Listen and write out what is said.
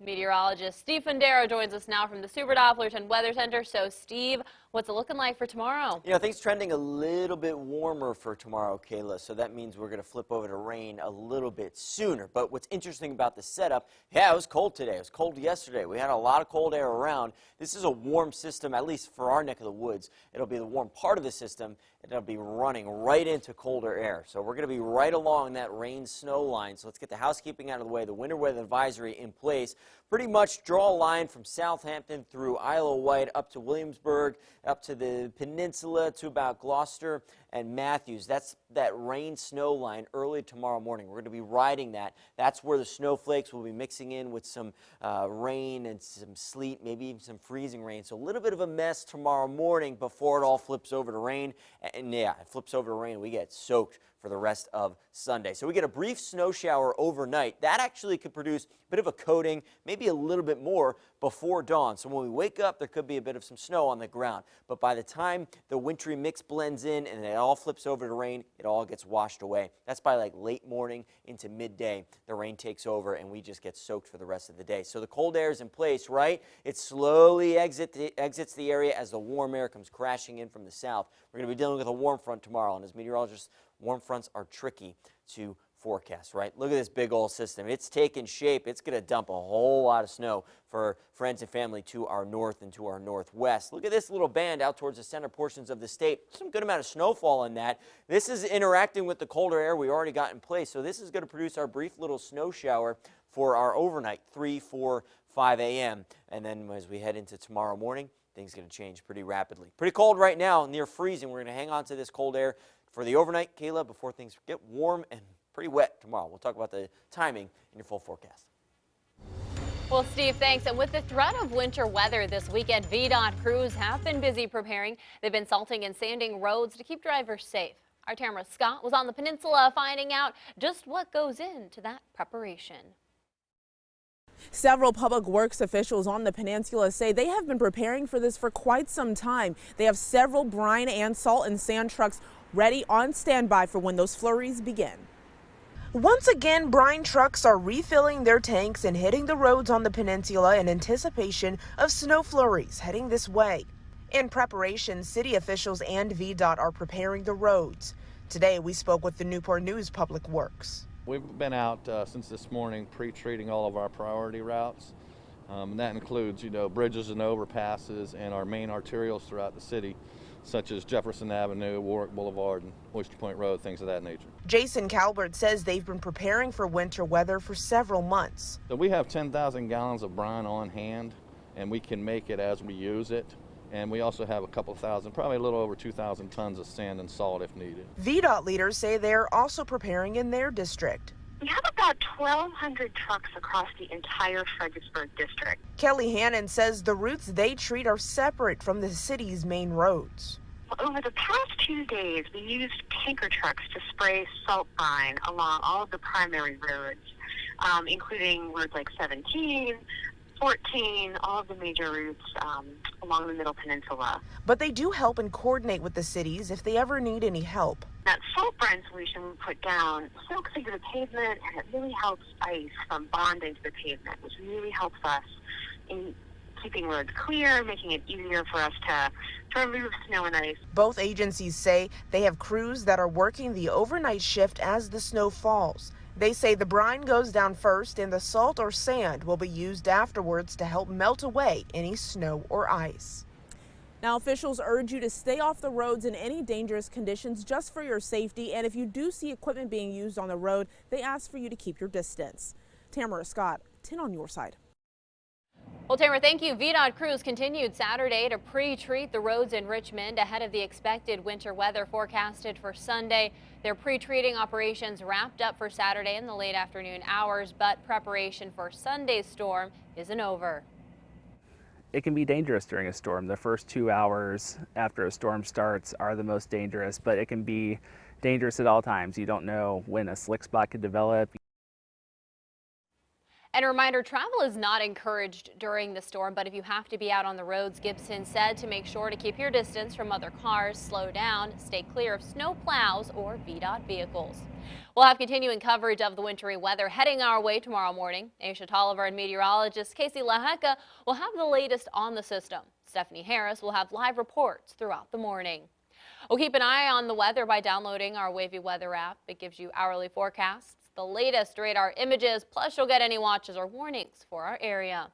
Meteorologist Steve Fundero joins us now from the Super Doppler 10 Weather Center. So, Steve, what's it looking like for tomorrow? You know, things trending a little bit warmer for tomorrow, Kayla, so that means we're going to flip over to rain a little bit sooner. But what's interesting about the setup, yeah, it was cold today. It was cold yesterday. We had a lot of cold air around. This is a warm system, at least for our neck of the woods. It'll be the warm part of the system, and it'll be running right into colder air. So we're going to be right along that rain-snow line. So let's get the housekeeping out of the way, the winter weather advisory in place. Pretty much draw a line from Southampton through Isle of Wight up to Williamsburg, up to the peninsula to about Gloucester and Matthews. That's that rain-snow line early tomorrow morning. We're going to be riding that. That's where the snowflakes will be mixing in with some rain and some sleet, maybe even some freezing rain. So a little bit of a mess tomorrow morning before it all flips over to rain. And yeah, it flips over to rain. We get soaked for the rest of Sunday. So we get a brief snow shower overnight. That actually could produce a bit of a coating, maybe a little bit more before dawn. So when we wake up, there could be a bit of some snow on the ground. But by the time the wintry mix blends in and it all flips over to rain, it all gets washed away. That's by like late morning into midday. The rain takes over and we just get soaked for the rest of the day. So the cold air is in place, right? It slowly exits the area as the warm air comes crashing in from the south. We're going to be dealing with a warm front tomorrow, and as meteorologists, warm fronts are tricky to forecast, right? Look at this big old system. It's taking shape. It's going to dump a whole lot of snow for friends and family to our north and to our northwest. Look at this little band out towards the center portions of the state. Some good amount of snowfall in that. This is interacting with the colder air we already got in place, so this is going to produce our brief little snow shower for our overnight, 3, 4, 5 a.m. And then as we head into tomorrow morning, things are going to change pretty rapidly. Pretty cold right now, near freezing. We're going to hang on to this cold air for the overnight, Kayla, before things get warm and pretty wet tomorrow. We'll talk about the timing in your full forecast. Well, Steve, thanks. And with the threat of winter weather this weekend, VDOT crews have been busy preparing. They've been salting and sanding roads to keep drivers safe. Our Tamara Scott was on the peninsula finding out just what goes into that preparation. Several public works officials on the peninsula say they have been preparing for this for quite some time. They have several brine and salt and sand trucks ready on standby for when those flurries begin. Once again, brine trucks are refilling their tanks and hitting the roads on the peninsula in anticipation of snow flurries heading this way. In preparation, city officials and VDOT are preparing the roads. Today, we spoke with the Newport News Public Works. We've been out since this morning pre-treating all of our priority routes. And that includes, bridges and overpasses and our main arterials throughout the city, such as Jefferson Avenue, Warwick Boulevard, and Oyster Point Road, things of that nature. Jason Calvert says they've been preparing for winter weather for several months. So we have 10,000 gallons of brine on hand, and we can make it as we use it. And we also have a couple thousand, probably a little over 2,000 tons of sand and salt if needed. VDOT leaders say they're also preparing in their district. We have about 1,200 trucks across the entire Fredericksburg district. Kelly Hannon says the routes they treat are separate from the city's main roads. Over the past 2 days, we used tanker trucks to spray salt brine along all of the primary roads, including roads like 17, 14, all of the major routes along the Middle Peninsula. But they do help and coordinate with the cities if they ever need any help. That salt brine solution we put down soaks into the pavement, and it really helps ice from bonding to the pavement, which really helps us in keeping roads clear, making it easier for us to remove snow and ice. Both agencies say they have crews that are working the overnight shift as the snow falls. They say the brine goes down first and the salt or sand will be used afterwards to help melt away any snow or ice. Now, officials urge you to stay off the roads in any dangerous conditions just for your safety. And if you do see equipment being used on the road, they ask for you to keep your distance. Tamara Scott, 10 on your side. Well, Tamara, thank you. VDOT crews continued Saturday to pre-treat the roads in Richmond ahead of the expected winter weather forecasted for Sunday. Their pre-treating operations wrapped up for Saturday in the late afternoon hours, but preparation for Sunday's storm isn't over. It can be dangerous during a storm. The first 2 hours after a storm starts are the most dangerous, but it can be dangerous at all times. You don't know when a slick spot could develop. And a reminder, travel is not encouraged during the storm, but if you have to be out on the roads, Gibson said to make sure to keep your distance from other cars, slow down, stay clear of snow plows or VDOT vehicles. We'll have continuing coverage of the wintry weather heading our way tomorrow morning. Aisha Tolliver and meteorologist Casey LaHecca will have the latest on the system. Stephanie Harris will have live reports throughout the morning. We'll keep an eye on the weather by downloading our WAVY weather app. It gives you hourly forecasts, the latest radar images, plus you'll get any watches or warnings for our area.